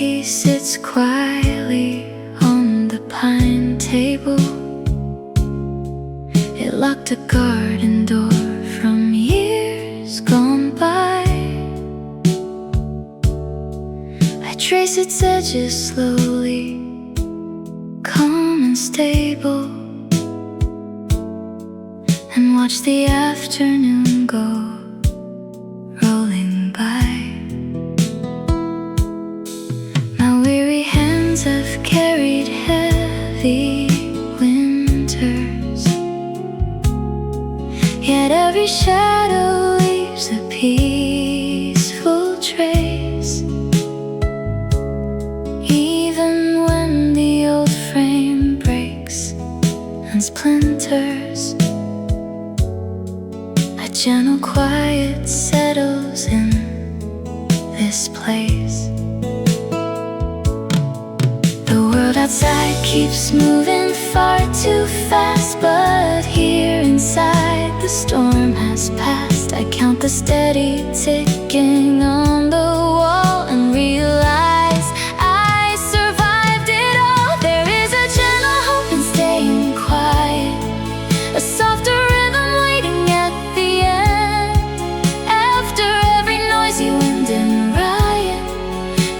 he sits quietly on the pine table. It locked a garden door from years gone by. I trace its edges slowly, calm and stable, and watch the afternoon go rolling by. My weary hands have carried heavy winters, yet every shadow leaves a peaceful trace. Even when the old frame breaks and splinters, a gentle quiet settles in this place. The world outside keeps moving far too fast, but here inside the storm has passed. I count the steady ticking on the wall and realize I survived it all. There is a gentle hope in staying quiet, a softer rhythm waiting at the end. After every noisy wind and riot,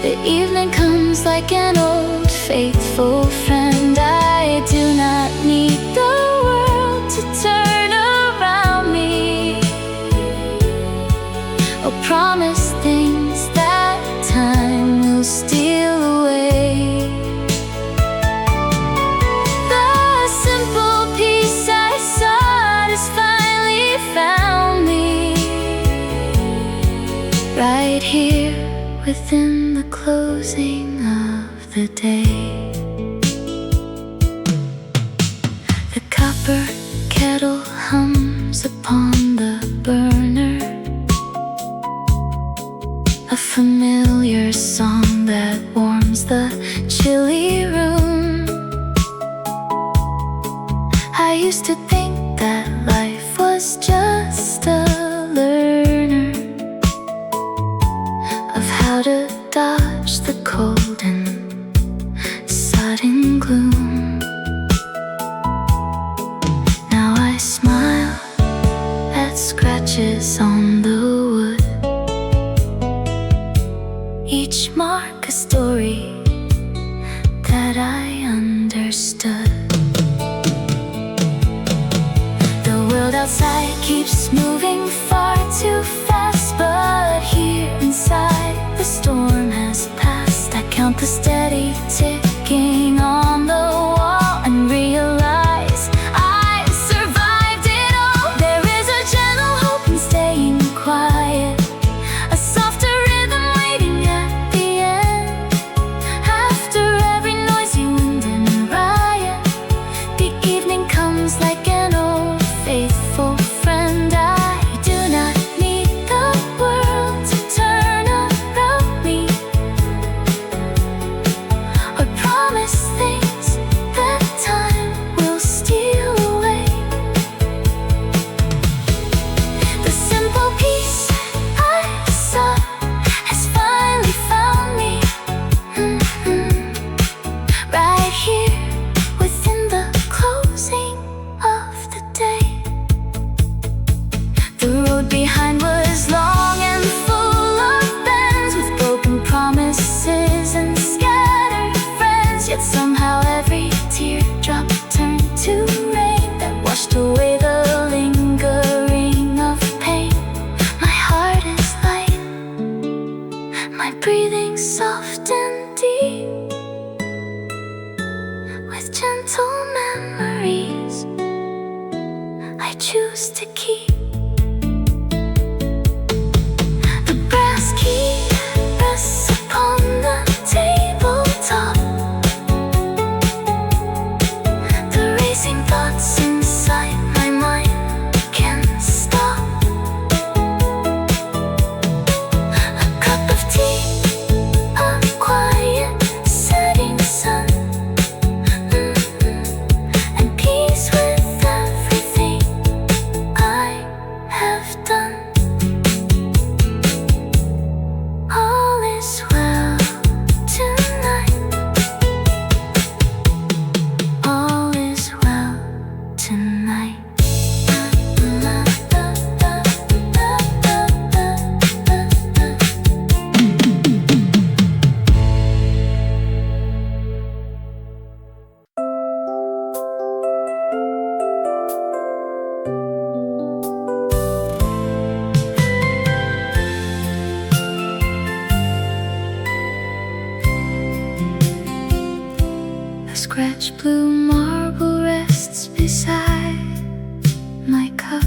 the evening comes like an old faithful friend. I do not need the world to turn around me or promise things that time will steal away. The simple peace I sought has finally found me, right here within the closing of the day. The copper kettle hums upon the burner, a familiar song that warms the chilly room. I used to think that life was just a learner of how to dodge the cold and sudden gloom. Now I smile at scratches on the wood, each mark a story that I understood. The world outside keeps moving far too fast, but here inside the storm has passed. I count the steady ticking on the wall and realize I survived it all. There is a gentle hope in staying quiet, a softer rhythm waiting at the end. After every noisy wind and riot, the evening comes like an old faithful friend. I do not need the world to turn around me or promise things that time will steal away. The simple peace I sought has finally found me, right here within the closing of the day. The road behind was long and full of bends, with broken promises and scattered friends. Yet somehow every teardrop turned to rain that washed away the lingering of pain. My heart is light, my breathing soft and deep, with gentle memories I choose to keep. The brass key rests upon the tabletop, the racing thoughts inside my mind can stop. A cup of tea, a quiet setting sun, and peace with everything I scratch blue marble rests beside my cup,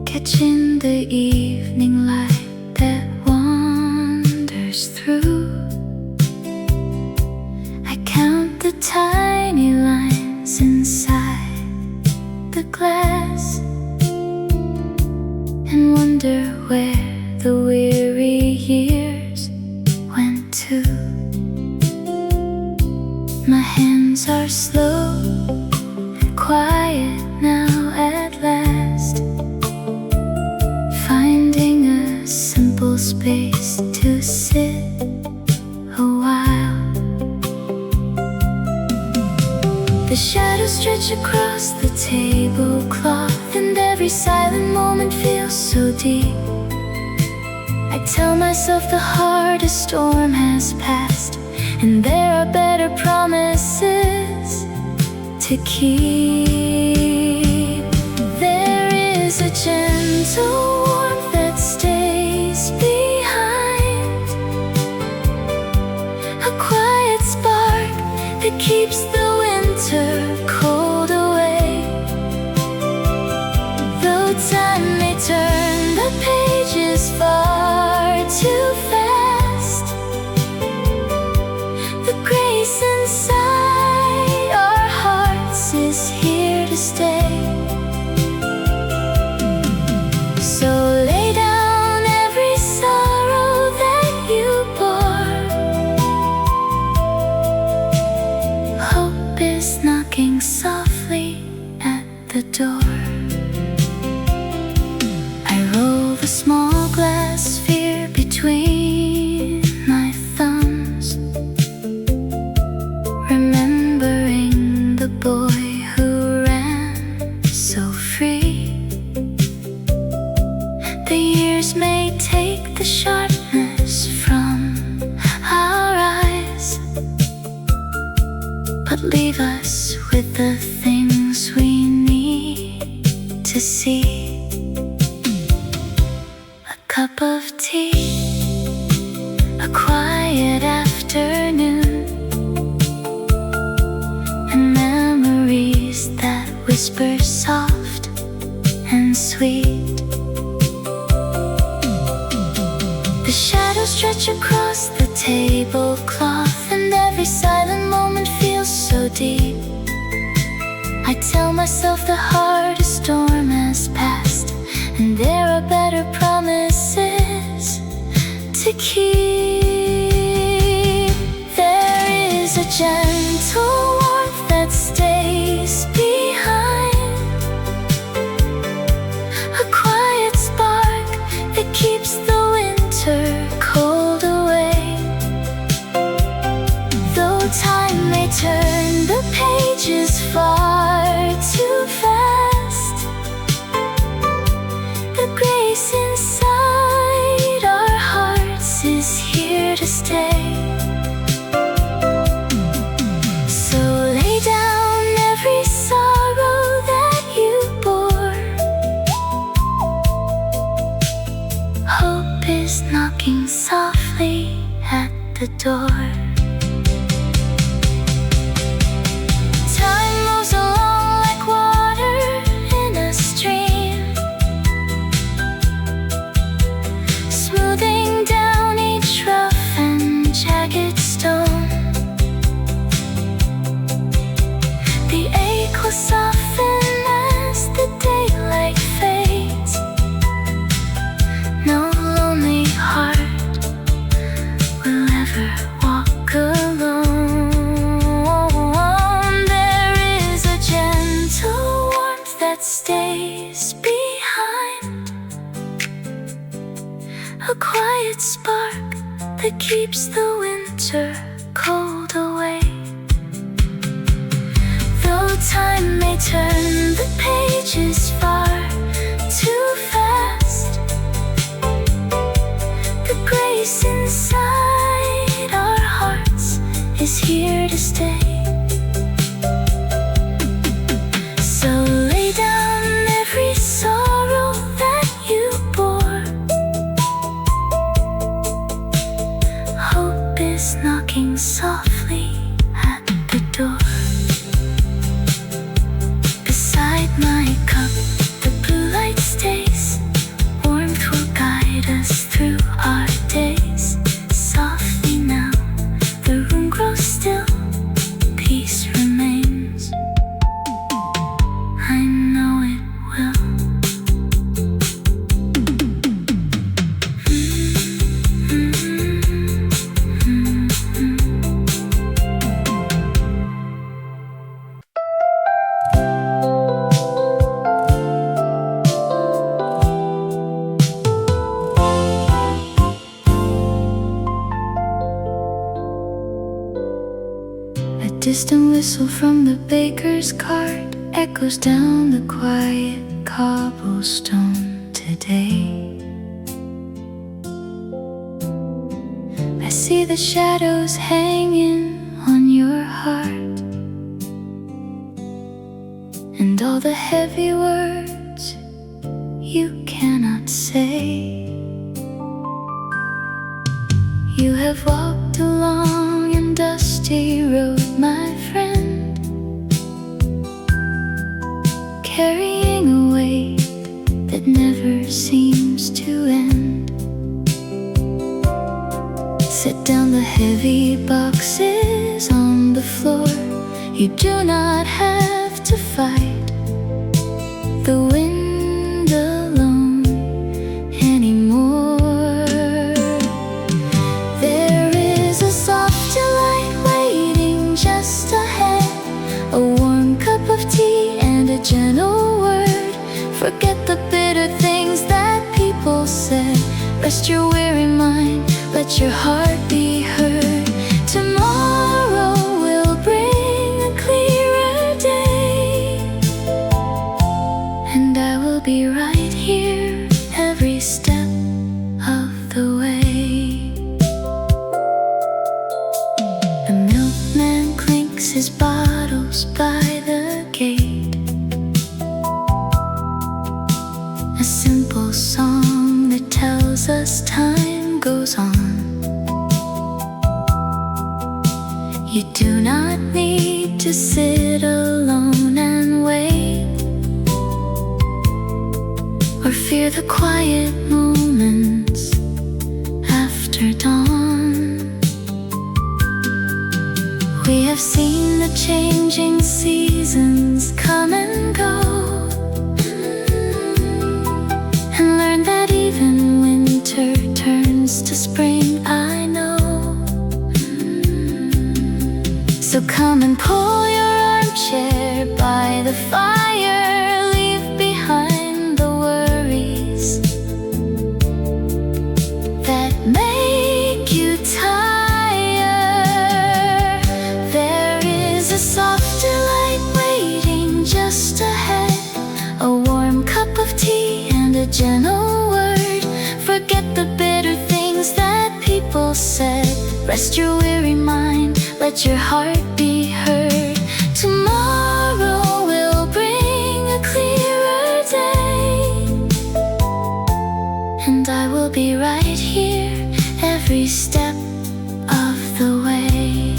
catching the evening light that wanders through. I count the tiny lines inside the glass and wonder where the weary years went to. My hands are slow and quiet now at last, finding a simple space to sit a while. The shadows stretch across the tablecloth, and every silent moment feels so deep. I tell myself the hardest storm has passed, and there are better promises to keep. There is a gentle warmth that stays behind, a quiet spark that keeps the winter cold away. Though time may turn the pages far too fast, the grace inside our hearts is here to stay. So lay down every sorrow that you bore. Hope is knocking softly at the door. I roll the small glass sphere between my thumbs, remembering the boy who ran so free. The years may take the sharpness from our eyes, but leave us with the things we need to see. A cup of tea, a quiet afternoon, and memories that whisper soft and sweet. The shadows stretch across the tablecloth, and every silent moment feels so deep. I tell myself the hardest storm has passed, and there are better promises to keep. There is a gentle warmth that stays behind, a quiet spark that keeps the winter cold away. Though time may turn the pages far too fast, the grace inside our hearts is here to stay. So lay down every sorrow that you bore. Hope is knocking softly at the door. Time moves along like water in a stream, smoothing down each rough and jagged stone. The ache will soften as the daylight fades. No lonely heart will ever walk alone. There is a gentle warmth that stays behind, a quiet spark that keeps the winter cold away. Though time may turn the pages far too fast, the grace inside our hearts is here to stay. So lay down every sorrow that you bore. Hope is knocking softly distant whistle from the baker's cart echoes down the quiet cobblestone today. I see the shadows hanging on your heart, and all the heavy words you cannot say. You have walked along a dusty road, my friend, carrying a weight that never seems to end. Set down the heavy boxes on the floor. You do not have to fight the wind alone anymore. There is a soft delight waiting just ahead, a warm cup of tea and a gentle word. Forget the bitter things that people said. Rest your weary mind, let your heart be heard. Tomorrow will bring a clearer day, and I will be right here every step of the way. The milkman clinks his bottles by the gate, a simple song that tells us time goes on. You do not need to sit alone and wait, or fear the quiet moments after dawn. We have seen the changing seasons come and go, and learned that even winter turns to spring, I know. So come and pull your armchair by the fire, leave behind the worries that make you tired. There is a soft delight waiting just ahead, a warm cup of tea and a gentle word. Forget the bitter things that people said. Rest your weary mind, let your heart be heard. Tomorrow will bring a clearer day, and I will be right here every step of the way.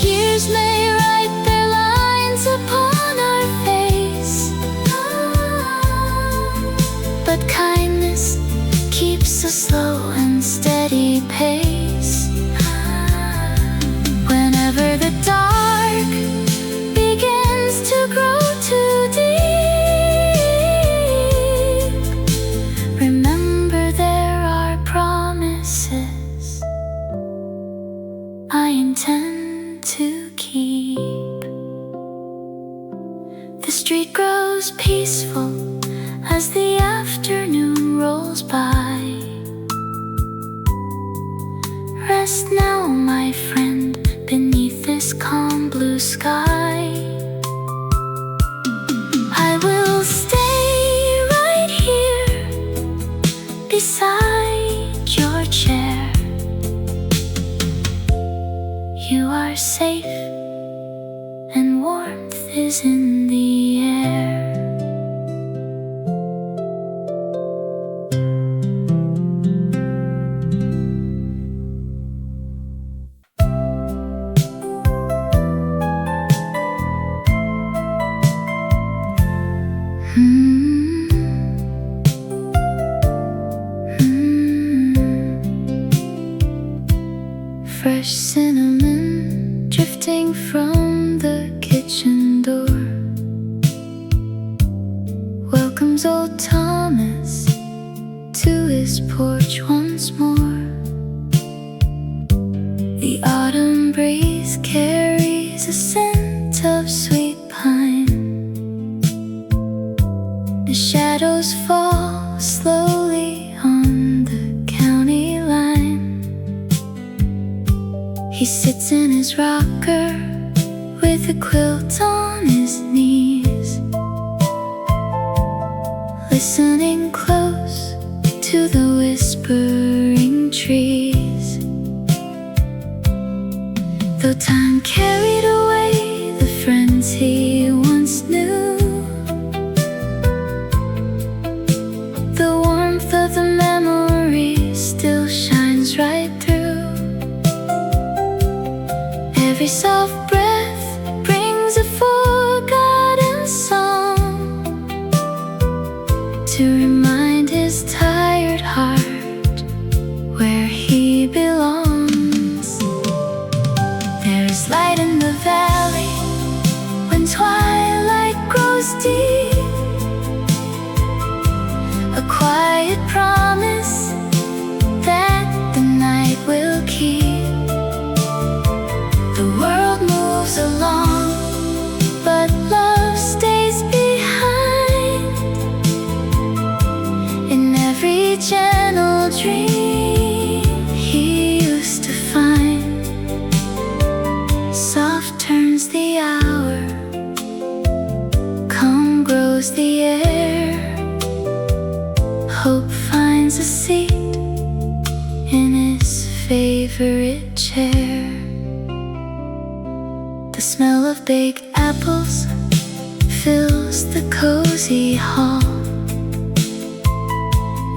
Years may write their lines upon our face, but kindness keeps a slow and steady pace. Whenever the dark begins to grow too deep, remember there are promises I intend to keep. The street grows peaceful as the afternoon rolls by. Rest now, my friend, beneath this calm blue sky. I will stay right here beside your chair. You are safe and warmth is in the air. Fresh cinnamon drifting from the kitchen door welcomes old Thomas to his porch once more. The autumn breeze carries a scent of sweet pine. The shadows fall slowly on the county line. his rocker with a quilt on his knees, listening close to the whispering trees. Though time carried away the friends he once knew, the warmth of the memory still shines right through. Every soft breath brings a forgotten song to remind his tired heart where he belongs. There is light in the valley when twilight grows deep, a quiet promise that the night will keep. The world moves along, but love stays behind. In every gentle dream he used to find, soft turns the hour, calm grows the air, hope finds a seat in his favorite chair. The smell of baked apples fills the cozy hall,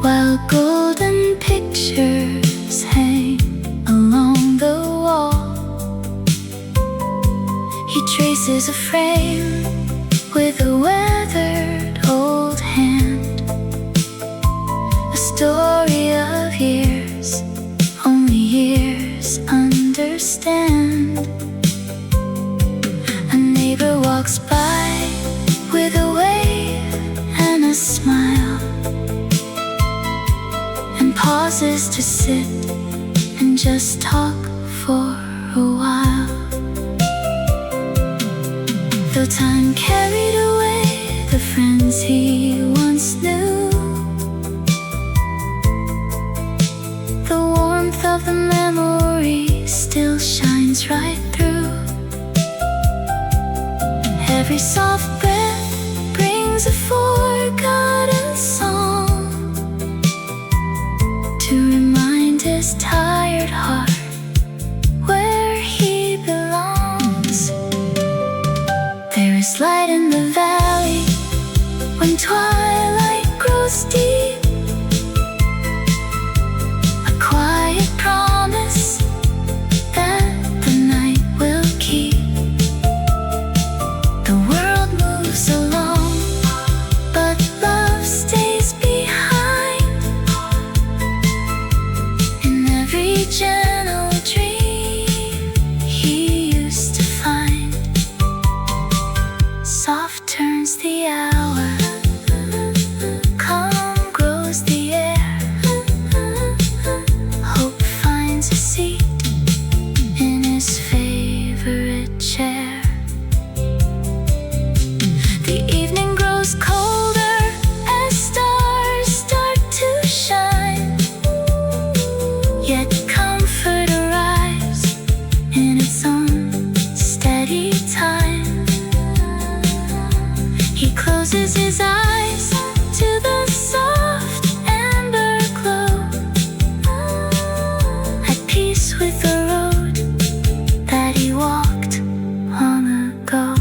while golden pictures hang along the wall. He traces a frame with a weathered old hand, a story of years only years understand. A neighbor walks by with a wave and a smile, and pauses to sit and just talk for a while. Though time carried away the friends he once knew, the warmth of the memory still shines right through. Every soft breath brings a forgotten song to remind his tired heart where he belongs. There is light in the valley when twilight grows deep, a quiet promise that the night will keep. The world moves along, but love stays behind. In every gentle dream he used to find, soft turns the hour, calm grows the air, hope finds a seat in his favorite chair. The evening grows colder as stars start to shine, yet comfort arrives in its own steady time. He closes his eyes to the soft amber glow, at peace with the road that he walked long ago.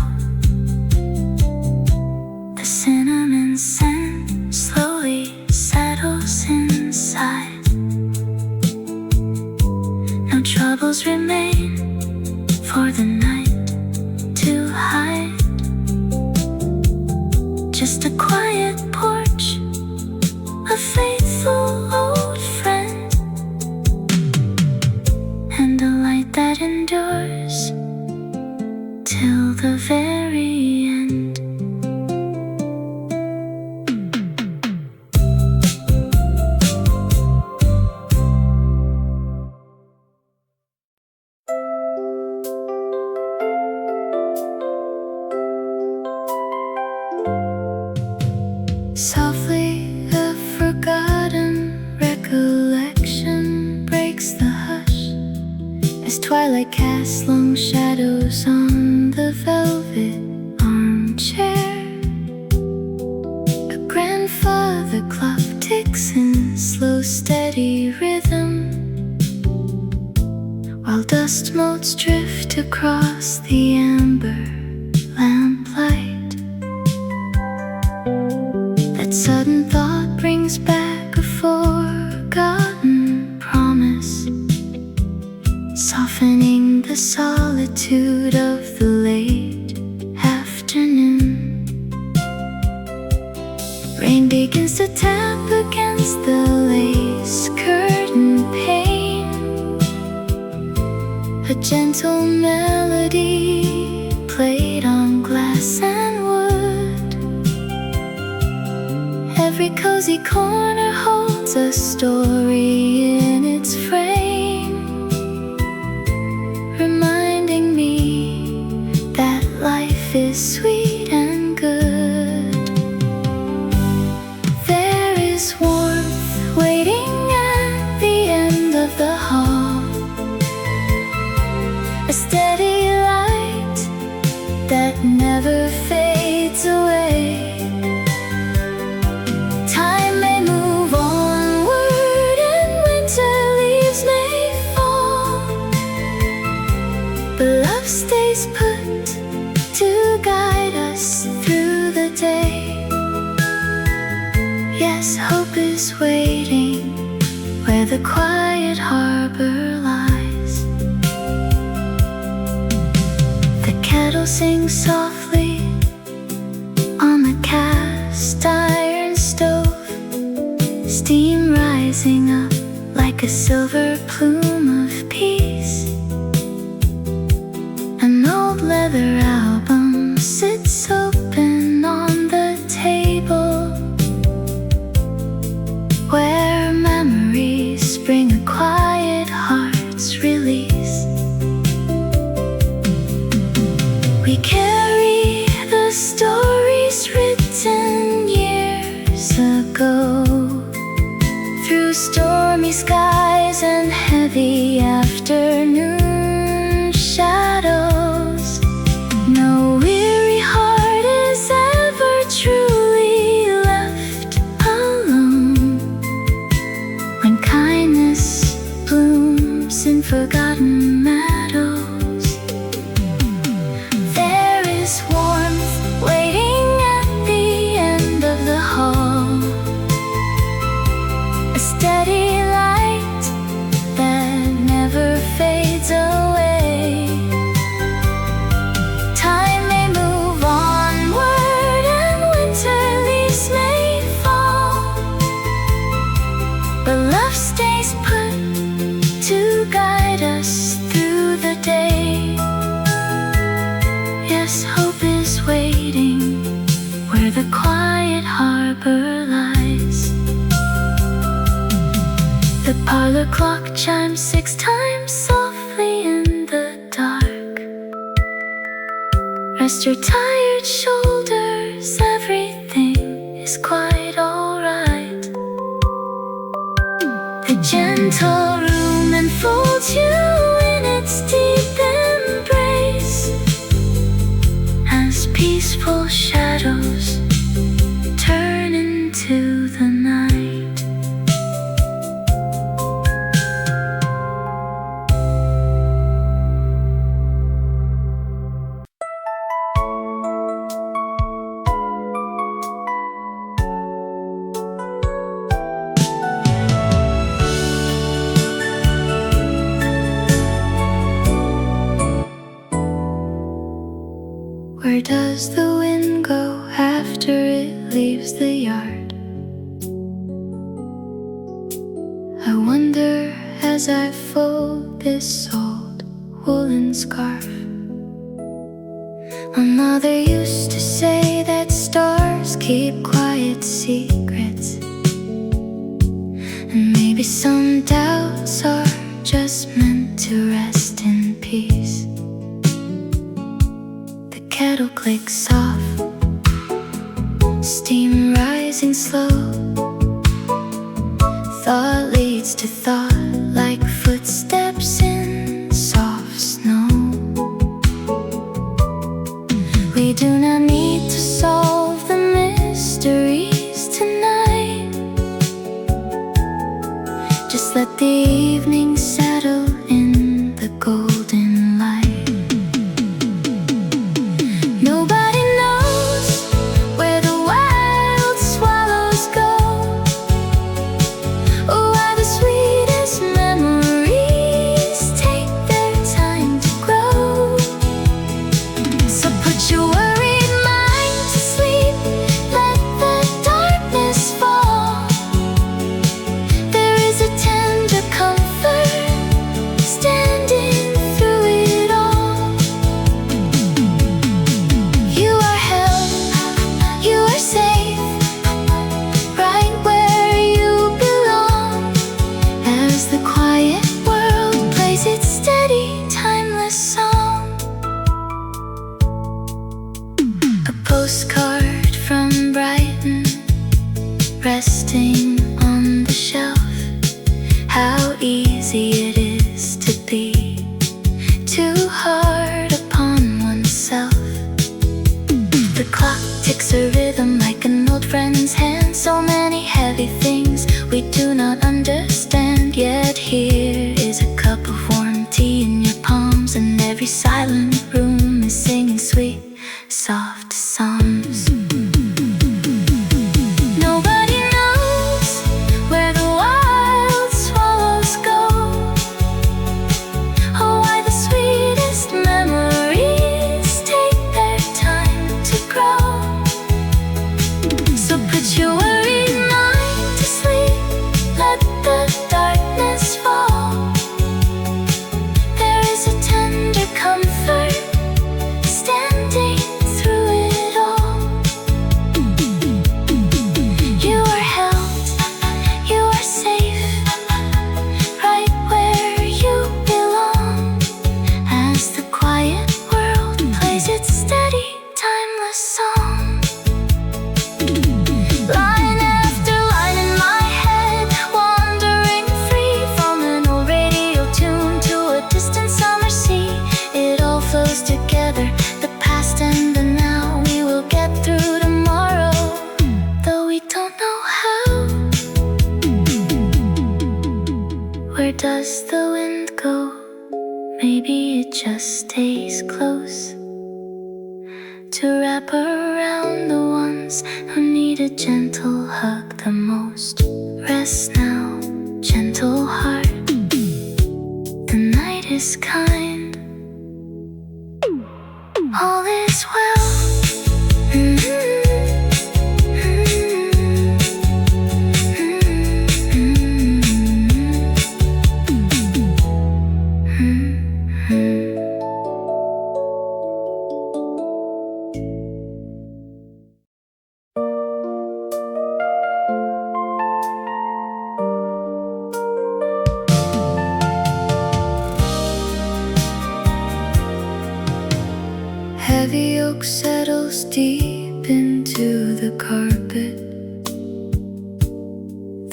The cinnamon scent slowly settles inside. No troubles remain for the night to hide. Just a quiet porch, a faithful old friend, and a light that endures till the very end. Softly a forgotten recollection breaks the hush as Twilight casts long shadows on the velvet armchair. A grandfather clock ticks in slow steady rhythm, while dust motes drift across the amber lamplight. That sudden thought brings back a forgotten promise, softening the solitude of the late afternoon. Rain begins to tap against the lace curtain pane, a gentle melody played on glass and wood. Every cozy corner holds a story in its frame, reminding me that life is sweet and good. There is warmth waiting at the end of the hall, a steady light that never fades away. Time may move onward and winter leaves may fall, but love stays put to guide us through the day. Yes, hope is waiting where the quiet harbor lies. The kettle sings softly on the cast iron stove, steam rising up like a silver plume of peace. An old leather album sits open on the table, where memories bring a quiet heart's release. We carry the stories written years ago, through stormy skies and heavy afternoon shadows. No weary heart is ever truly left alone when kindness blooms in forgotten meadows. There is warmth waiting at the end of the hall, a steady light that never fades away. Time may move onward and winter leaves may fall, but love stays put to guide us through the day. Yes, hope is waiting where the quiet harbor lies. The parlor clock chimes 6 times softly in the dark. Rest your tired shoulders, everything is quite alright. The gentle room enfolds you in its deep embrace, as peaceful shadows turn into the night. Where does the wind go after it leaves the yard? I wonder as I fold this old woolen scarf. My mother used to say that stars keep quiet secrets, and maybe some doubts are just meant to rest in peace. Kettle clicks off, steam rising slow. Thought leads to thought like footsteps in soft evening settle in the golden light. Nobody knows where the wild swallows go, or why the sweetest memories take their time to grow. So put your worried mind to sleep, let the darkness fall. There is a tender comfort standing through it all. You are held, you are safe, right where you belong, as the quiet world plays its steady, timeless song. A postcard from Brighton, resting on the shelf. How easy it is to be too hard upon oneself. The clock ticks a rhythm like an old friend's hand. So many heavy things we do not understand. Yet here is a cup of warm tea in your palms, and every silent room is singing sweet, soft songs. Nobody knows where the wild swallows go, or why the sweetest memories take their time to grow. So put your worried mind to sleep, let the darkness fall. There is a tender comfort standing through it all. You are held, you are safe, right where you belong, as the quiet world plays its steady, timeless song. Line after line in my head, wandering free from an old radio tune to a distant summer sea. It all flows together, the past and the now. We will get through tomorrow, though we don't know how. Where does the wind go? Maybe it just stays close to wrap around the ones who need a gentle hug the most. Rest now, gentle heart, the night is kind, all is well. Heavy oak settles deep into the carpet.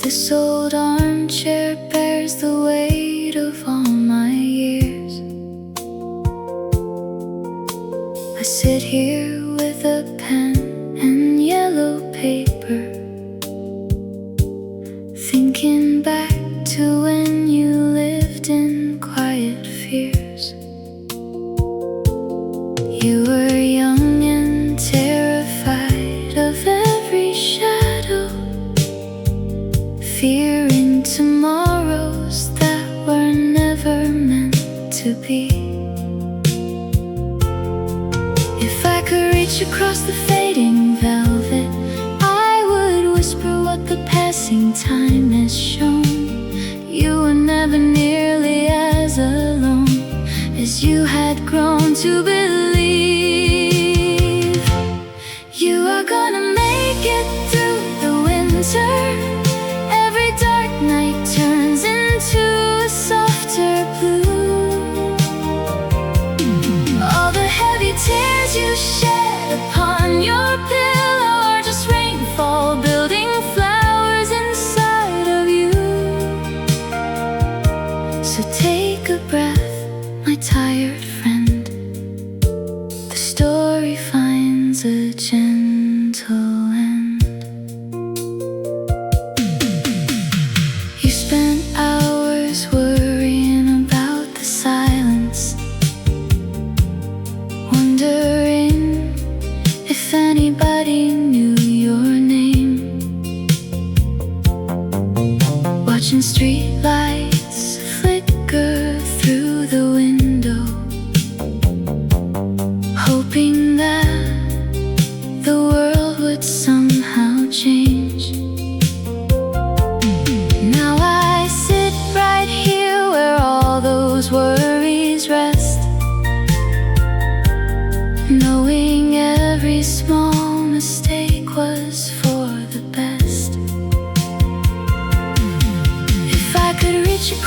This old armchair bears the weight of all my years. I sit here with a pen and yellow paper, thinking back to when you lived in quiet fears. You were young and terrified of every shadow, fearing tomorrows that were never meant to be. If I could reach across the fading velvet, I would whisper what the passing time has shown. You were never nearly as alone as you had grown to believe. You are gonna make it through the winter. Every dark night turns into a softer blue. All the heavy tears you shed upon your pillow are just rainfall building flowers inside of you. So take a breath, my tired friend. The story finds a gentle end. You spent hours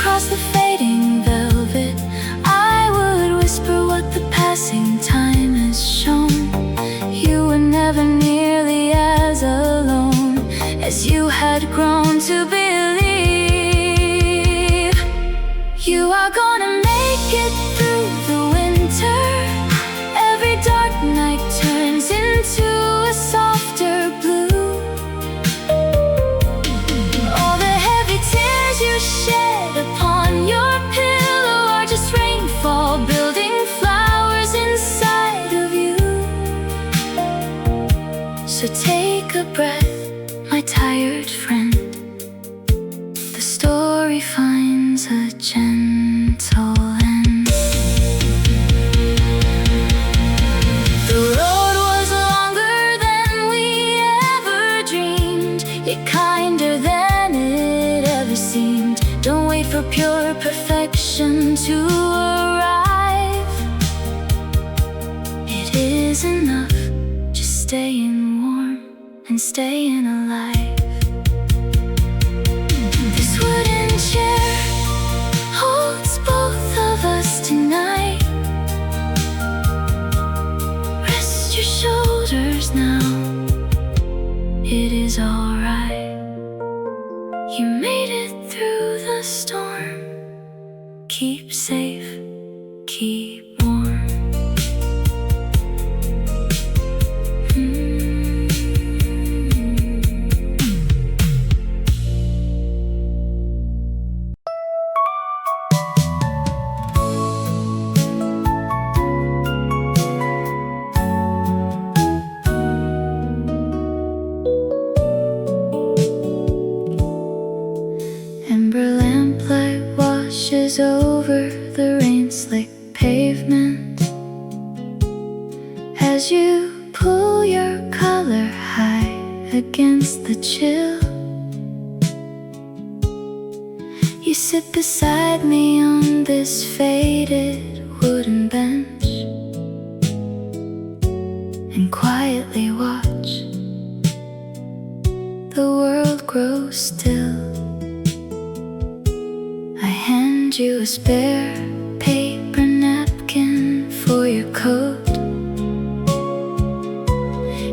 across the fading velvet, I would whisper what the passing time has shown. You were never nearly as alone as you had grown to believe. You are gonna make it through the winter. Every dark night turns into a softer blue. All the heavy tears you shed upon your pillow are just rainfall building flowers inside of you. So take a breath, my tired friend. The story finds a gentle end. The road was longer than we ever dreamed, yet kinder than it ever seemed. Don't wait for pure perfection to arrive. It is enough just staying warm and staying alive. This wooden chair holds both of us tonight. Rest your shoulders now, it is alright. You made it through the storm. Keep safe, keep warm. Ember lamplight washes over the rain-slick pavement as you pull your collar high against the chill. You sit beside me on this faded wooden bench and quietly watch the world grow still. I hand you a spare paper napkin for your coat.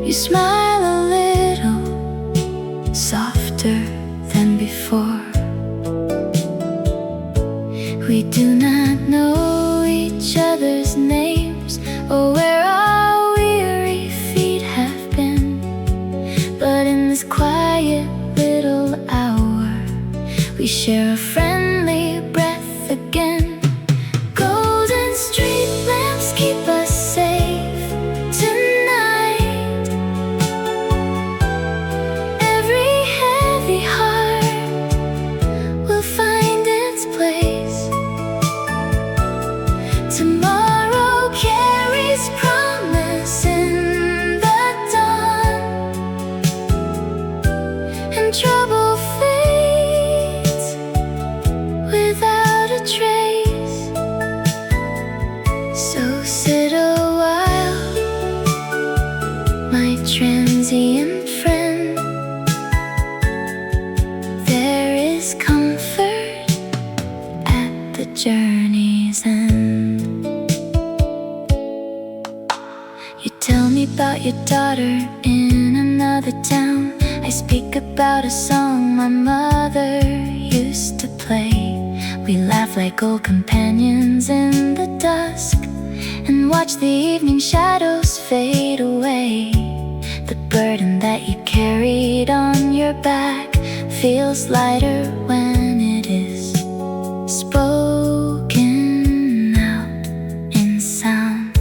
You smile a little softer than before. We do not know each other's names or where our weary feet have been, but in this quiet little hour we share a friendly breath again. Golden street lamps keep us safe tonight. Every heavy heart will find its place. Tomorrow carries promise in the dawn, and trouble fades without a trace. So sit a while, my transient friend. There is comfort at the journey's end. You tell me about your daughter in another town. I speak about a song my mother used to play. We laugh like old companions in the dusk and watch the evening shadows fade away. The burden that you carried on your back feels lighter when it is spoken out in sound.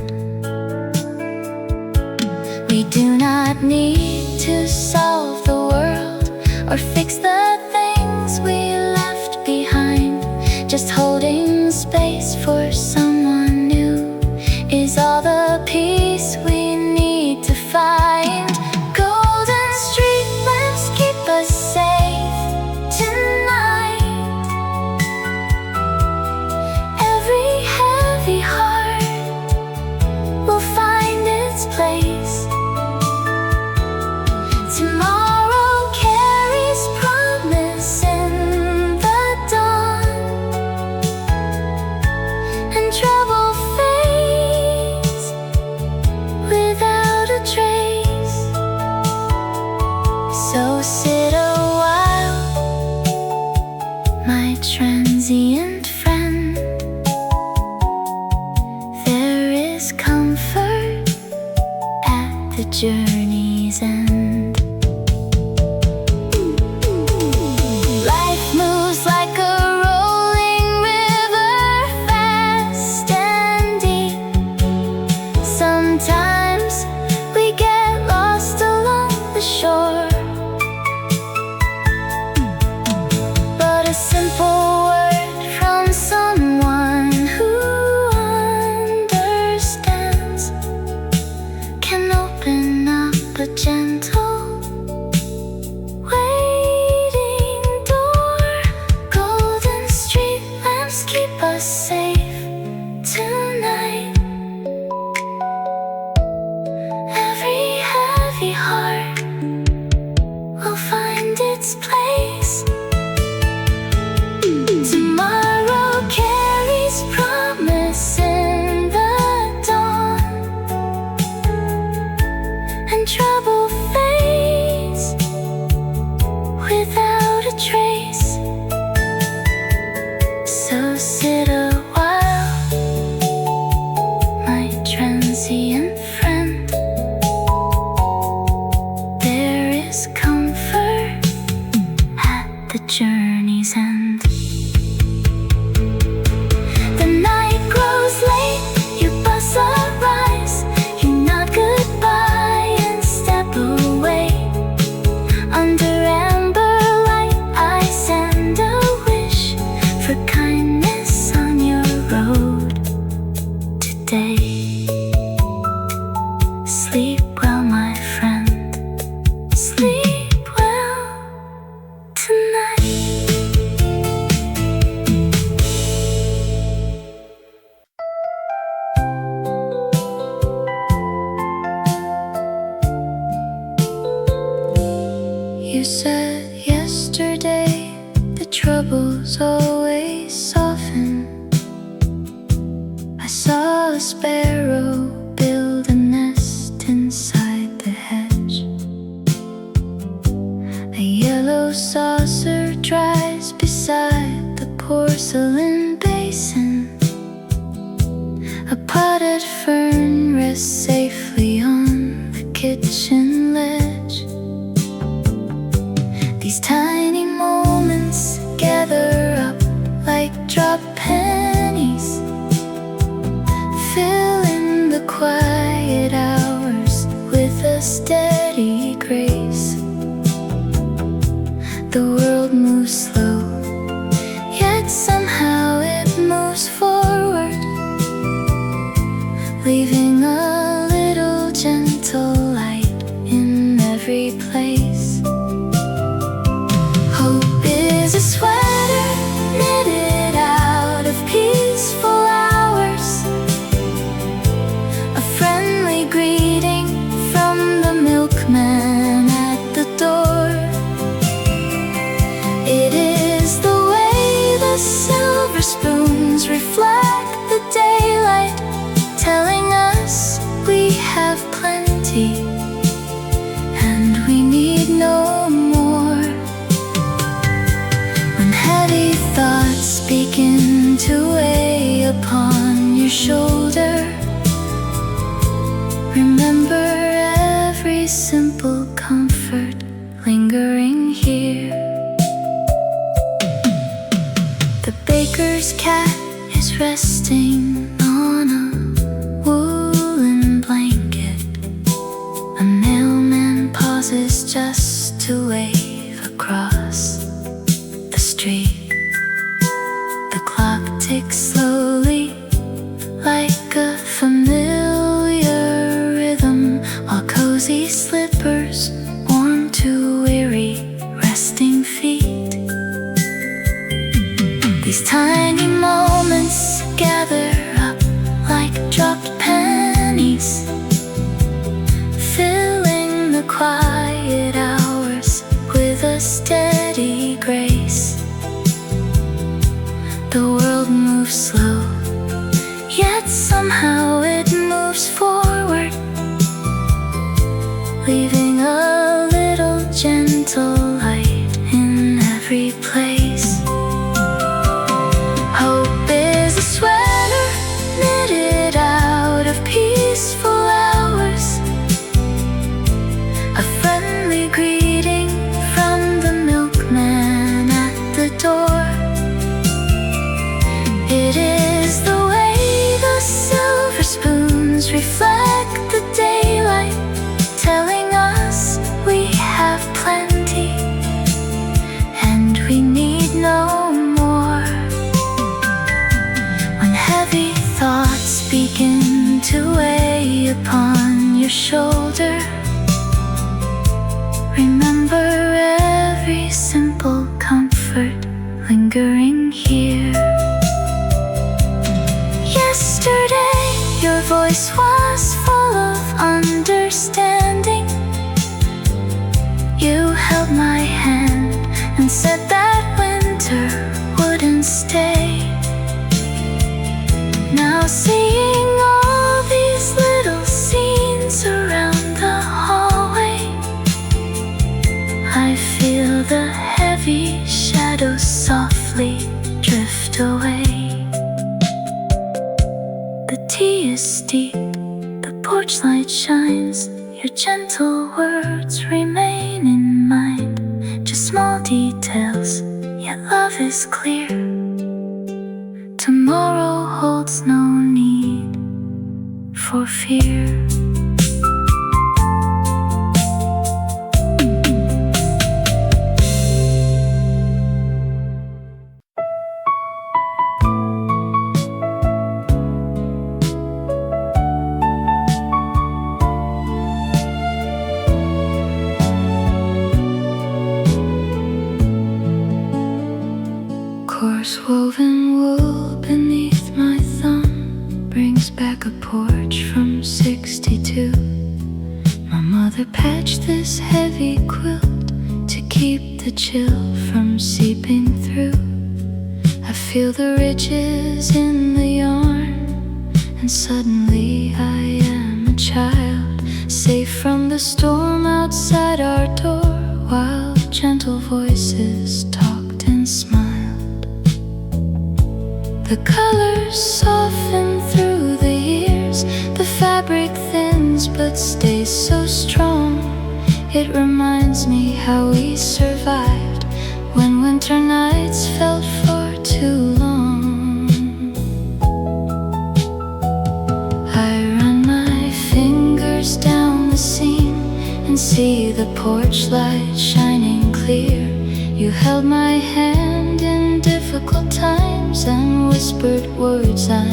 We do not need to solve the world or fix the things we left behind. Just holding space for someone new is all the peace we need to find. Golden street lamps keep us safe tonight. Every heavy heart will find its place. Tomorrow carries promise in the dawn, journey's end. Life moves like a rolling river, fast and deep. Sometimes we get lost along the shore, but a simple word from someone who understands can open up a gentle waiting door. Golden street lamps keep us safe tonight. Every heavy heart will find its place. Tomorrow carries promise in the dawn, and trouble fades without a trace. So sit a while, my transient friend. There is comfort at the journey's end. The night grows late, you buzz arise, you nod goodbye and step away. Under amber light, I send a wish for kindness on your road today. Sleep well, my friend. Sleep well tonight. You said yesterday the troubles always soften. I saw a sparrow build a nest inside the hedge. A yellow saucer dries beside the porcelain basin. A potted fern rests safely on the kitchen ledge. These tiny moments gather up like drop pennies, filling the quiet hours with a steady grace. The world moves slow, yet somehow it moves forward, leaving a little gentle light in every place. Hope is a sweater knitted out of peaceful hours, a friendly greeting from the milkman at the door. It is the way the silver spoons reflect the daylight, telling us we have plenty and we need no more. When heavy thoughts begin to weigh upon your shoulder, remember every simple comfort lingering here. The baker's cat is resting on a woolen blanket. A mailman pauses just to wave across the street. The clock ticks slowly like a familiar rhythm, while cozy slippers warm to weary resting feet. These tiny moments gather up like dropped pennies, filling the quiet hours with a steady grace. The world moves slow, yet somehow it moves forward, leaving a little gentle light in every place. Hope is a sweater knitted out of peaceful hours, shoulder. Remember every simple comfort lingering here. Yesterday your voice was full of understanding. You held my hand and said that winter wouldn't stay. Now seeing all these little scenes around the hallway, I feel the heavy shadows softly drift away. The tea is steep, the porch light shines. Your gentle words remain in mind. Just small details, yet love is clear. Tomorrow holds no need for fear. Coarse woven wool beneath my thumb brings back a porch from 62. My mother patched this heavy quilt to keep the chill from seeping through. I feel the ridges in the yarn, and suddenly I am a child, safe from the storm outside our door, while gentle voices talked and smiled. The colors soften through the years, the fabric thins but stays so strong. It reminds me how we survived when winter nights felt far too long. I run my fingers down the seam and see the porch light shining clear. You held my hand in difficult times and whispered words I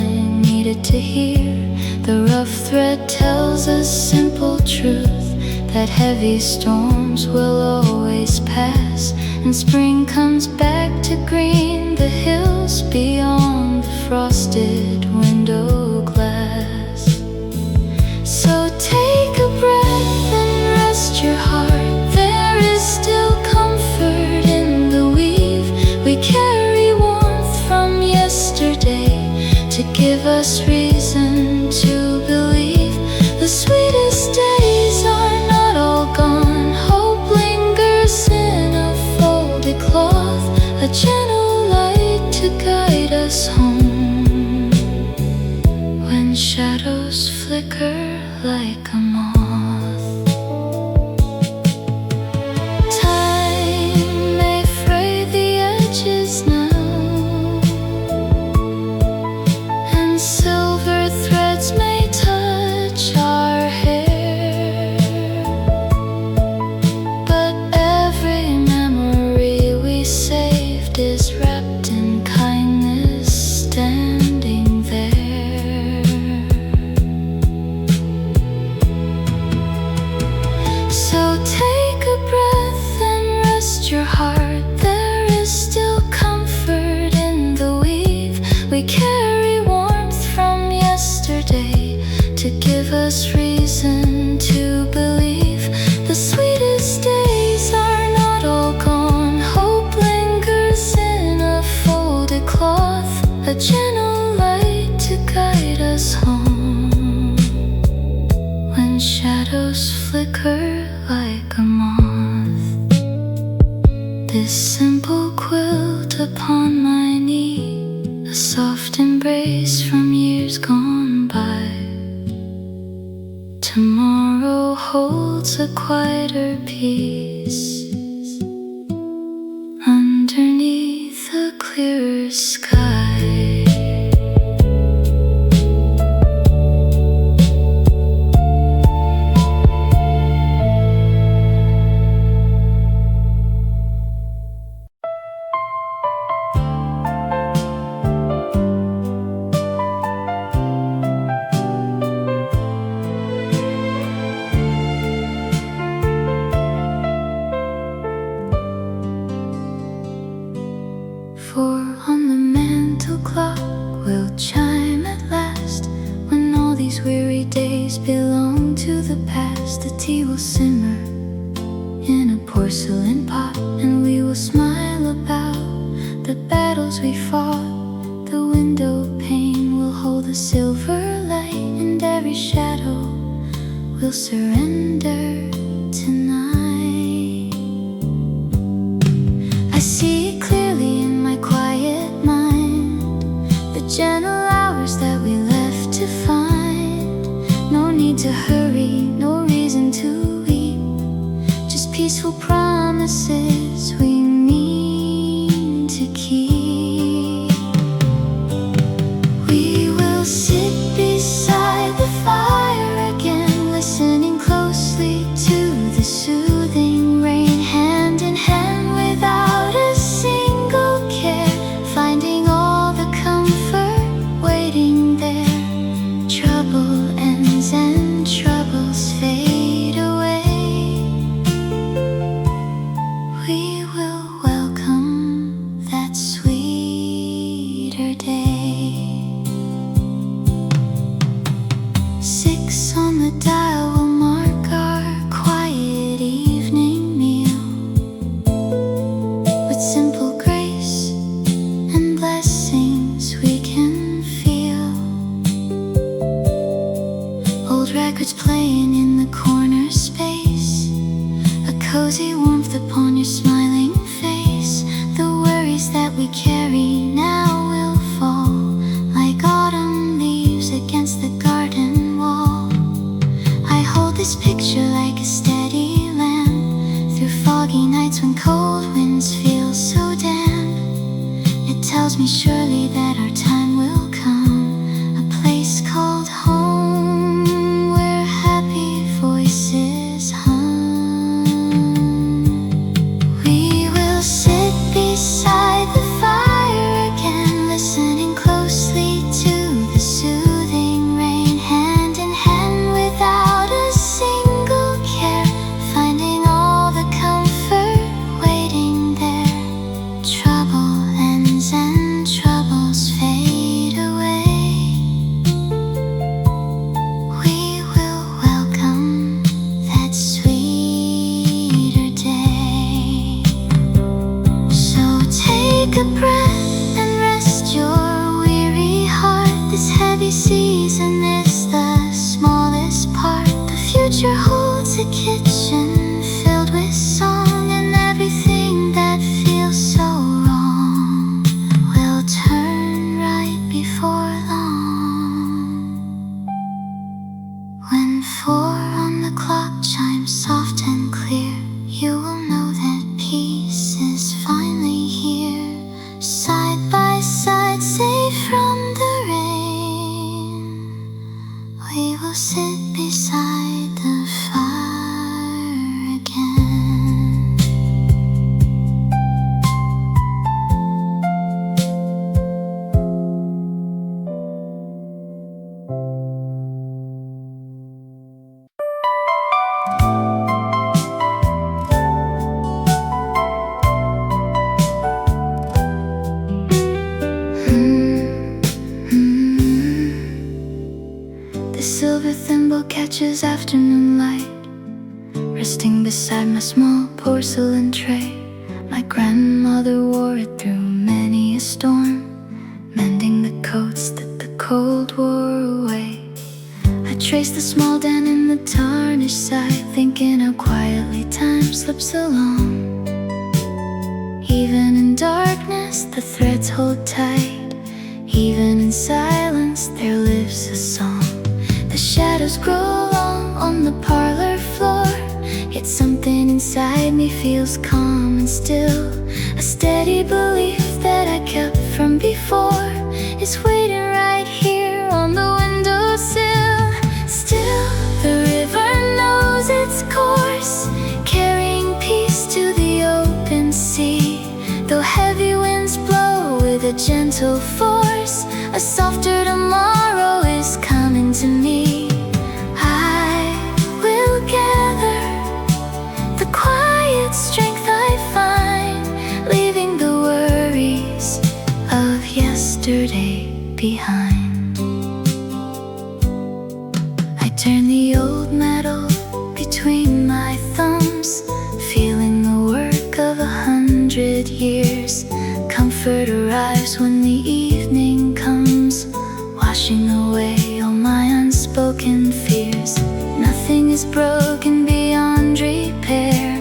needed to hear. The rough thread tells a simple truth, that heavy storms will always pass, and spring comes back to green the hills beyond the frosted window glass. So take a breath and rest your heart. There is still comfort in the weave. We carry warmth from yesterday to give us reason to believe. The sweetest days are not all gone. Hope lingers in a folded cloth, a gentle light to guide us home when shadows flicker like a moth. Time may fray the edges now, and silver threads may touch our hair, but every memory we saved is wrapped in kindness, standing there. So take a breath and rest your heart. There is still comfort in the weave. We carry warmth from yesterday to give us reason to believe. The sweetest days are not all gone. Hope lingers in a folded cloth, a gentle light to guide us home when shadows flicker like a moth. This simple quilt upon my knee, a soft embrace from years gone by. Tomorrow holds a quieter peace underneath a clearer sky. will chime at last. When all these weary days belong to the past, the tea will simmer in a porcelain pot, and we will smile about the battles we fought. The window pane will hold a silver light, and every shadow will surrender tonight. I see it clearly in my quiet mind, the gentle hours that we left to find. No need to hurry, no reason to weep, just peaceful promises we mean to keep. We will sit beside the fire again, listening closely to the soothing rain, hand in hand without a single care, finding all the comfort waiting there. Trouble ends and troubles fade away. We will welcome that sweeter day. 6 on the dial will mark our quiet evening meal, with simple grace and blessings we can feel. Old records playing in the corner space, a cozy warmth upon your smiling face. The worries that we carry now will fall like autumn leaves against the garden wall. I hold this picture like a steady lamp through foggy nights when cold winds feel so damp. It tells me surely that our time will come, a place called home where happy voices hum. We will sit beside the fire again, listening closely to the soothing rain, hand in hand without a single care, finding all the comfort waiting there. Trouble ends and troubles fade away. We will welcome that sweeter day. So take a breath and rest your weary heart. This heavy season is the smallest part. The future holds a kitchen filled with song, and everything that feels so wrong will turn right before long. When 4 on the clock chimes soft and clear, you will know that peace is finally here. Side by side, safe from the rain, we will sit beside the fire again. The silver thimble catches afternoon light, resting beside my small porcelain tray. My grandmother wore it through many a storm, mending the coats that the cold wore away. I trace the small dent in the tarnished side, thinking how quietly time slips along. Even in darkness, the threads hold tight. Even in silence, there lives a song. The shadows grow long on the parlor floor, yet something inside me feels calm and still. A steady belief that I kept from before is waiting right here on the windowsill. Still, the river knows its course, carrying peace to the open sea. Though heavy winds blow with a gentle force, a softer tomorrow is coming to me. I will gather the quiet strength I find, leaving the worries of yesterday behind. I turn the old metal between my thumbs, feeling the work of 100 years. Comfort arrives when the evening comes, washing away all my unspoken fears. Nothing is broken beyond repair.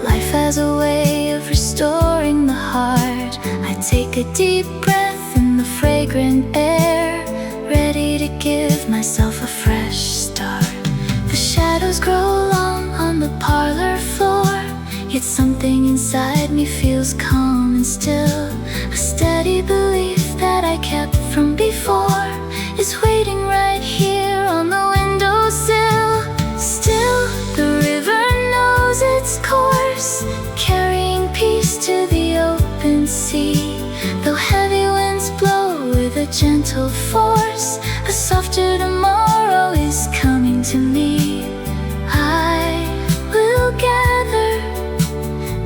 Life has a way of restoring the heart. I take a deep breath in the fragrant air, ready to give myself a fresh start. The shadows grow long on the parlor floor, yet something inside me feels calm and still. A steady belief that I kept from before is waiting right here on the windowsill. Still, the river knows its course, carrying peace to the open sea. Though heavy winds blow with a gentle force, a softer tomorrow is coming to me. I will gather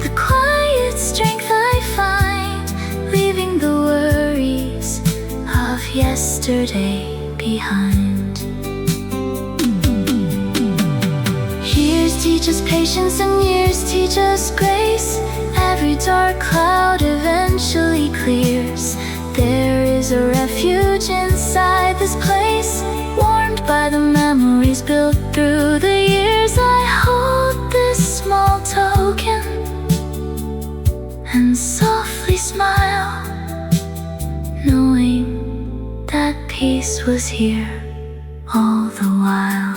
the quiet strength I find, leaving the worries of yesterday behind. Years teach us patience and years teach us grace. Every dark cloud eventually clears. There is a refuge inside this place, warmed by the memories built through the years. I hold this small token and softly smile, knowing that peace was here all the while.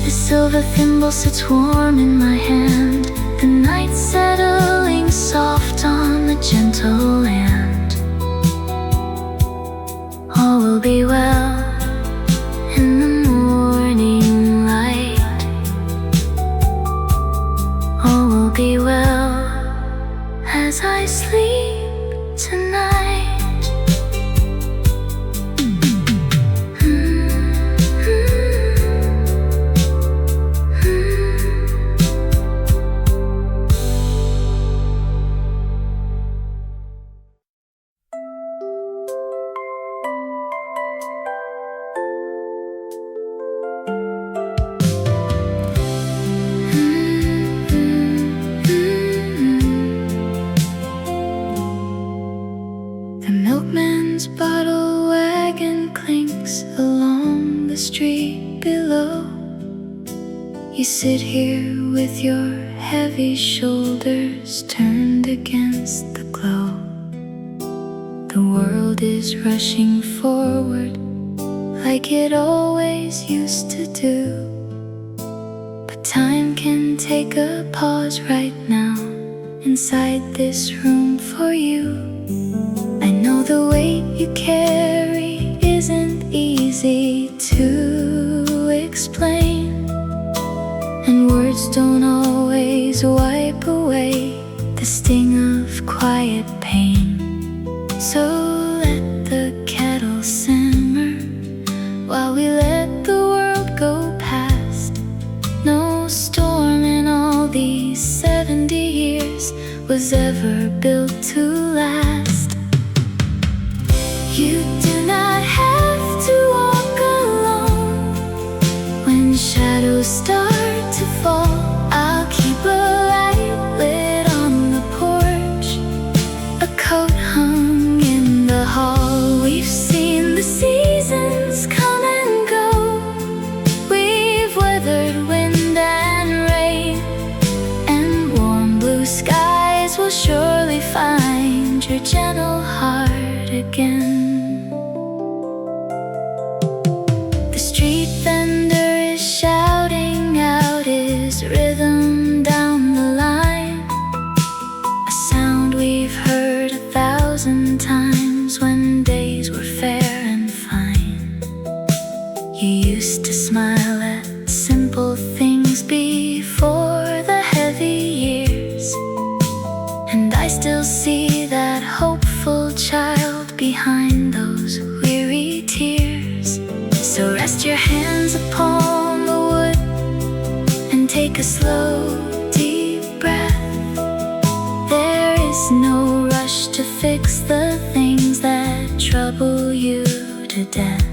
The silver thimble sits warm in my hand, the night settling soft on the gentle land. All will be well in the morning light. All will be well as I sleep tonight. Milkman's bottle wagon clinks along the street below. You sit here with your heavy shoulders turned against the glow. The world is rushing forward like it always used to do, but time can take a pause right now inside this room for you. I know the weight you carry isn't easy to explain, and words don't always wipe away the sting of quiet pain. So let the kettle simmer while we let the world go past. No storm in all these 70 years was ever built to last. You do not have to walk alone. When shadows start to fall, I'll keep a light lit on the porch, a coat hung in the hall. We've seen the seasons come and go, we've weathered wind and rain, and warm blue skies will surely find your gentle heart again. Rhythm down the line, a sound we've heard 1,000 times when days were fair and fine. You used to smile at simple things before the heavy years, and I still see that hopeful child behind those weary tears. So rest your hands upon the wood and take a slow, deep breath. There is no rush to fix the things to death.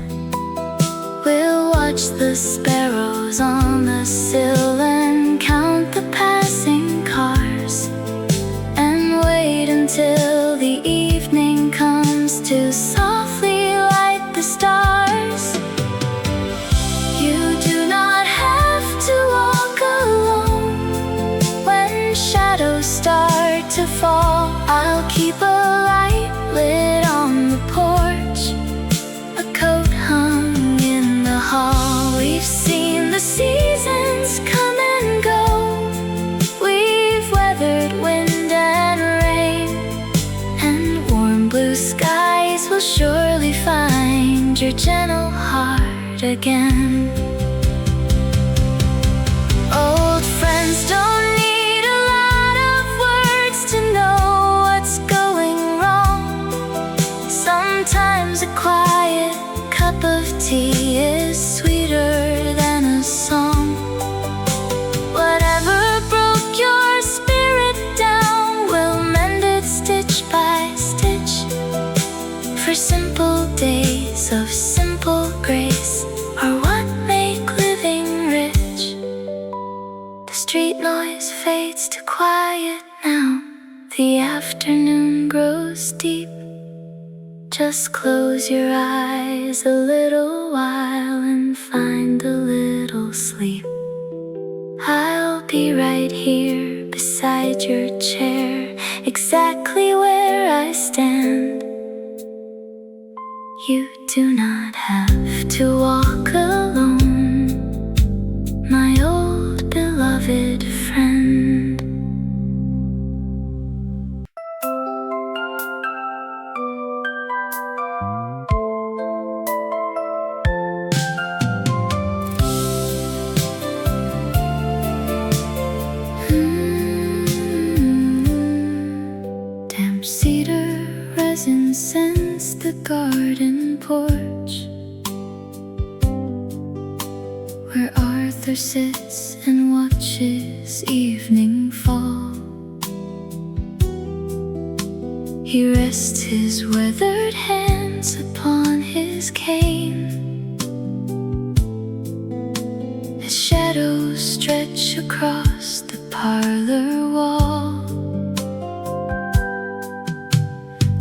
We'll watch the sparrows on the sill and count the passing cars, and wait until the evening comes to softly light the stars. You do not have to walk alone when shadows start to fall. I'll keep a light lit on the porch, a coat hung in the hall. We've seen the seasons come and go, we've weathered wind and rain, and warm blue skies will surely find your gentle heart again. Old friends don't need a lot of words to know what's going wrong. Sometimes a quiet cup of tea is sweeter than a song. Whatever broke your spirit down, we'll mend it stitch by stitch. For simple days of simple grace are what make living rich. The street noise fades to quiet now, the afternoon grows deep. Just close your eyes a little while and find a little sleep. I'll be right here beside your chair, exactly where I stand. You do not have to walk alone, my old beloved friend. Damp cedar resin scents the garden porch, where Arthur sits and watches evening fall. He rests his weathered hands upon his cane as shadows stretch across the parlor wall.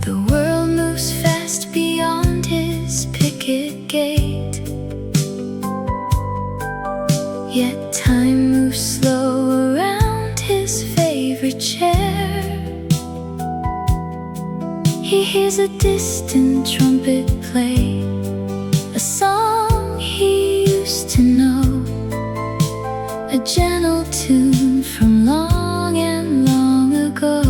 The world moves fast beyond his picket gate, yet time moves slow around his favorite chair. He hears a distant trumpet play, a song he used to know, a gentle tune from long and long ago.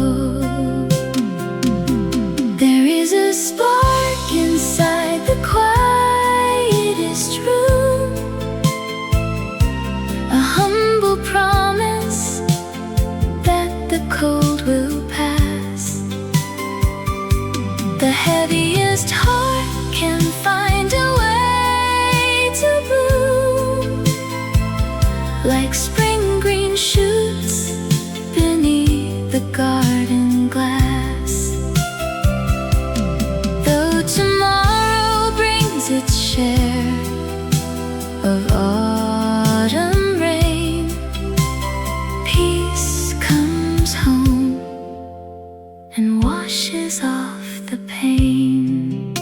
There is a spark inside the quietest room, a humble promise that the cold will pass. The heaviest heart can find a way to bloom, like spring green shoots beneath the garden glass. Though tomorrow brings its share of autumn rain, peace comes home and washes off the pain.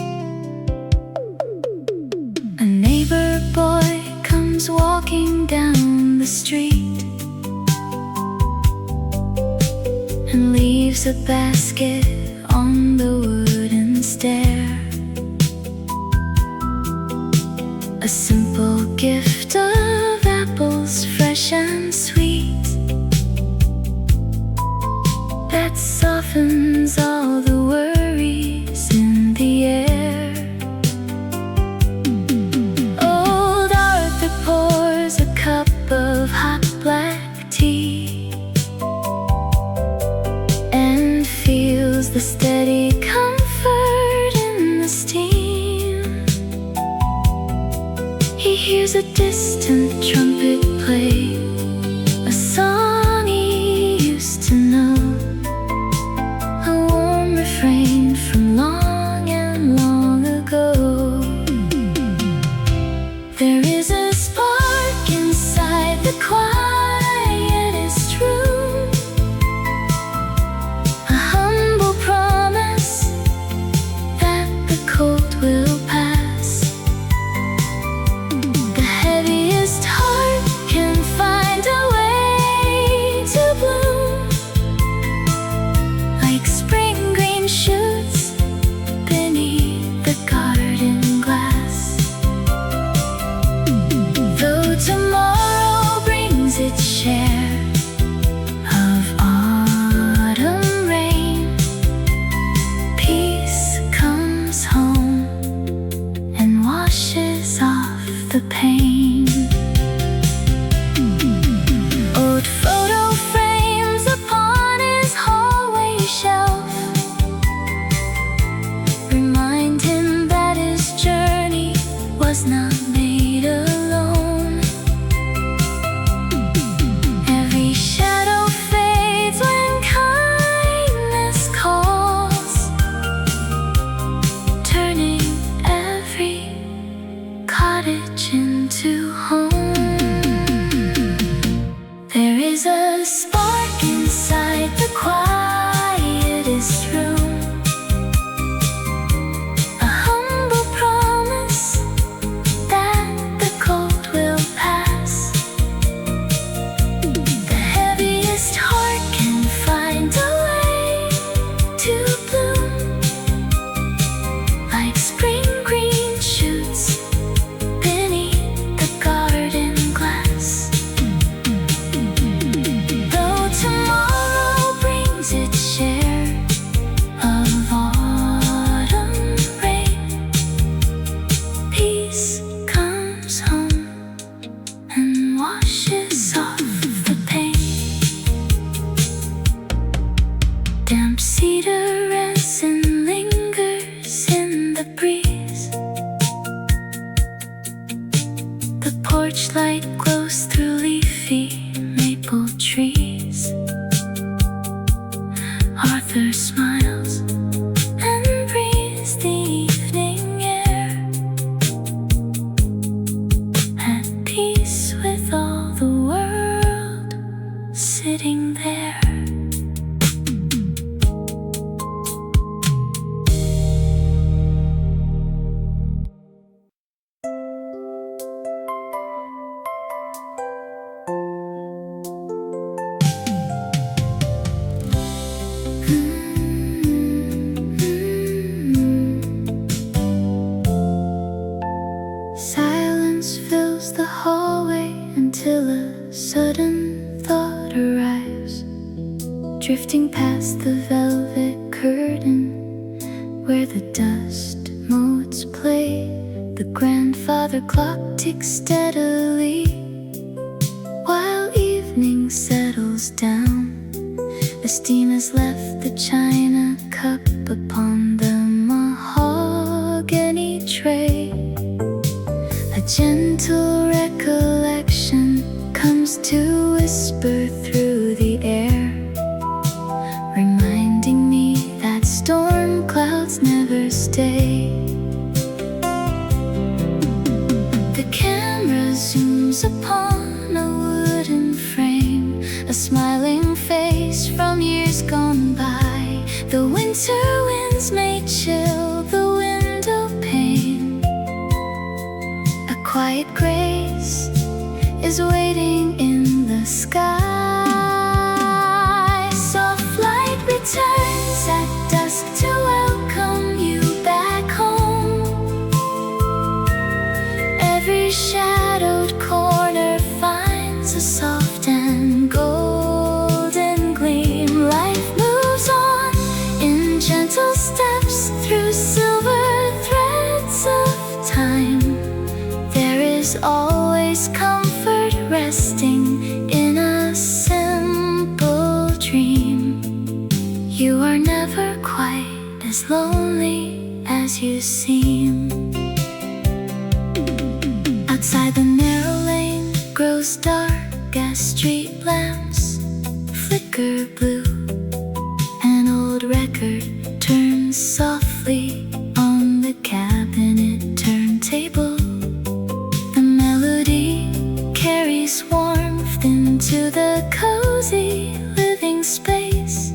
A neighbor boy comes walking down the street and leaves a basket on the wooden stair. A simple gift of apples fresh and sweet that softens all the worries in the air. Old Arthur pours a cup of hot black tea and feels the steady comfort in the steam. He hears a distant trumpet play, a song he used to know, a warm refrain from long and long ago. sudden thought arrives, drifting past the velvet curtain where the dust motes play. The grandfather clock ticks steadily while evening settles down. The steam has left the china cup upon the mahogany tray. A gentle recollection comes to whisper through the air, reminding me that storm clouds never stay. The camera zooms upon a wooden frame, a smiling face from years gone by. The winter winds may chill the window pane. A quiet grace is waiting in the sky. Soft light returns at dusk to welcome you back home. Every shadowed corner finds a soft and golden gleam. Life moves on in gentle steps through silver threads of time. There is always comfort resting in a simple dream. You are never quite as lonely as you seem. Outside, the narrow lane grows dark as street lamps flicker blue. An old record turns softly on the cabinet turntable. The melody carries warmth into the cozy living space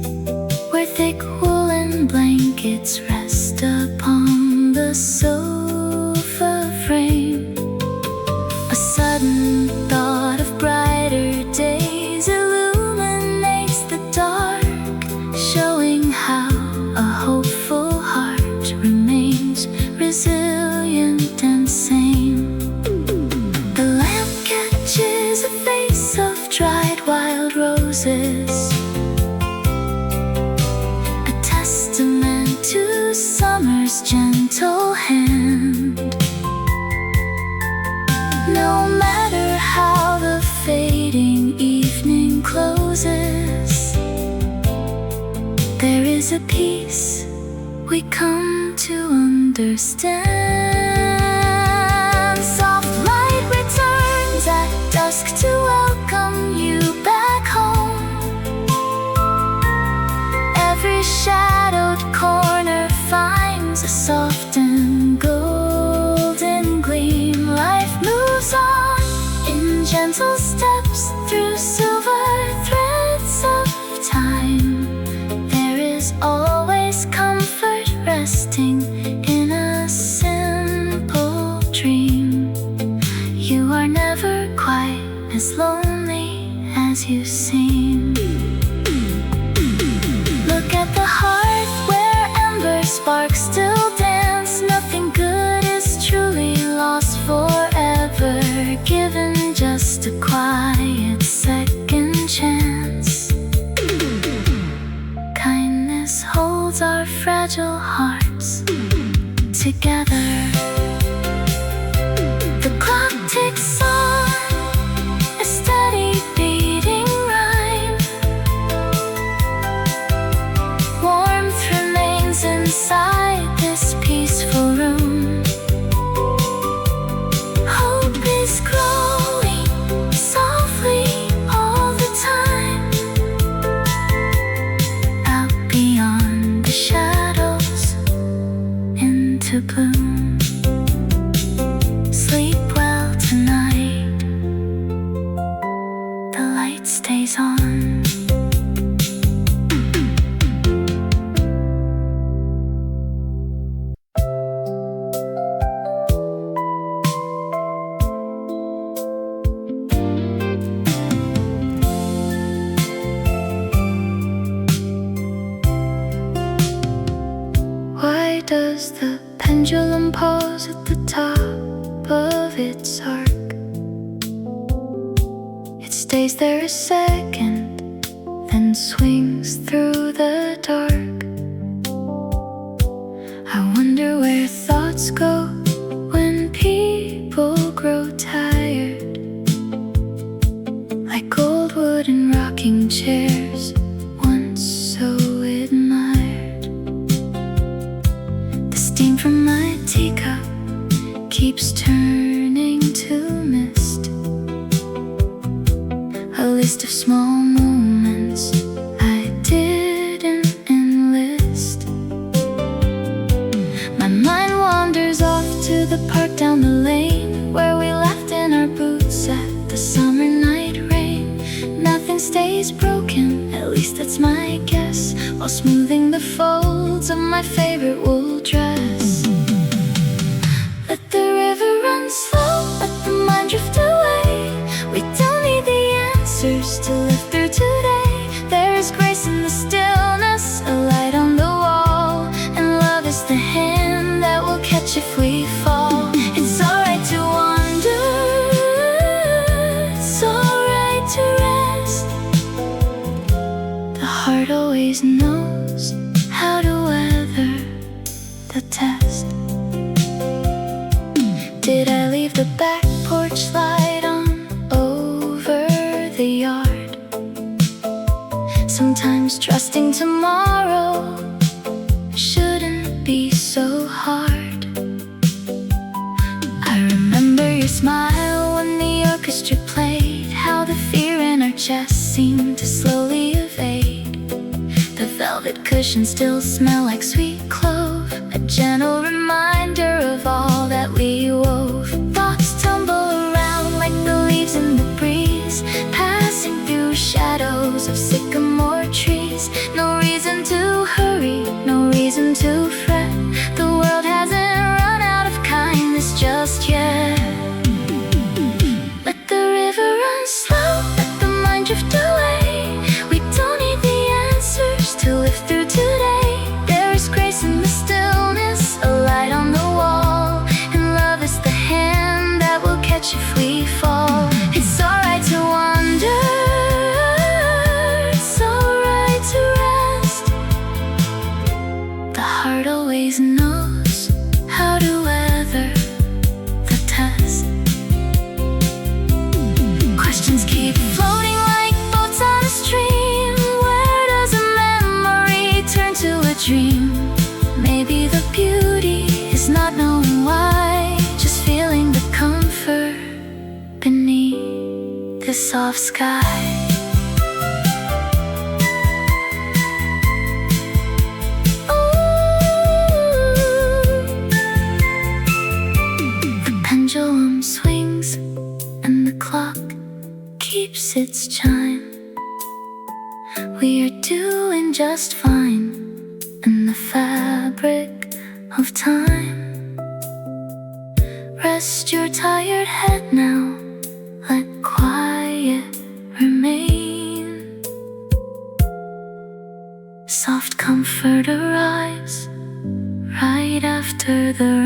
where thick woolen blankets rest upon the sofa frame. A sudden thought of brighter days illuminates the dark, showing how a hopeful heart remains resilient and sane. The lamp catches a face of dried wild roses, a testament to summer's gentle hand. No matter how the fading evening closes, there is a peace we come to understand. Soft light returns at dusk to welcome you back home. Every shadowed corner finds a soft and golden gleam. Life moves on in gentle steps through silver threads of time. There is always comfort resting in a simple dream. You are never quite as lonely as you seem. Look at the hearth where ember sparks still dance. Nothing good is truly lost forever, given just a quiet second chance. Kindness holds our fragile hearts together. The clock ticks on, a steady beating rhyme. Warmth remains inside this peaceful room. Hope is growing softly all the time. Out beyond the shadows into bloom. Sleep well tonight. The light stays on. Why does the pendulum pause at the top of its arc? It stays stays there a second, then swings through the dark. I wonder where thoughts go when people grow tired, like old wooden rocking chairs once so admired. The steam from my teacup keeps turning to mist, a list of small moments I didn't enlist. My mind wanders off to the park down the lane, where we laughed in our boots at the summer night rain. Nothing stays broken, at least that's my guess, while smoothing the folds of my favorite wool dress. Let the river run slow, let the mind drift away. We don't need the answers to live through today. There is grace in the stillness, a light on the wall, and love is the hand that will catch if we fall. It's alright to wander, it's alright to rest. The heart always knows how to weather the test. Did I leave the back porch light on over the yard? Sometimes trusting tomorrow shouldn't be so hard. I remember your smile when the orchestra played, how the fear in our chests seemed to slowly evade. The velvet cushions still smell like sweet clove, a gentle reminder of all that we wove. Thoughts tumble around like the leaves in the breeze, passing through shadows of sycamore trees. No reason to hurry, no reason to fret. The world hasn't run out of kindness just yet. Let the river run slow, let the mind drift away. We don't need the answers to live through today. There is grace in the stillness, a light on the wall, and love is the hand that will catch if we fall. It's alright to wander, it's alright to rest. The heart always knows how to weather the test. Questions keep floating like boats on a stream. Where does a memory turn to a dream? Maybe the beauty is not knowing why, just feeling the comfort beneath the soft sky. The pendulum swings and the clock keeps its chime. We are doing just fine in the fabric of time. Rest your tired head now, let quiet remain. Soft comfort arrives right after the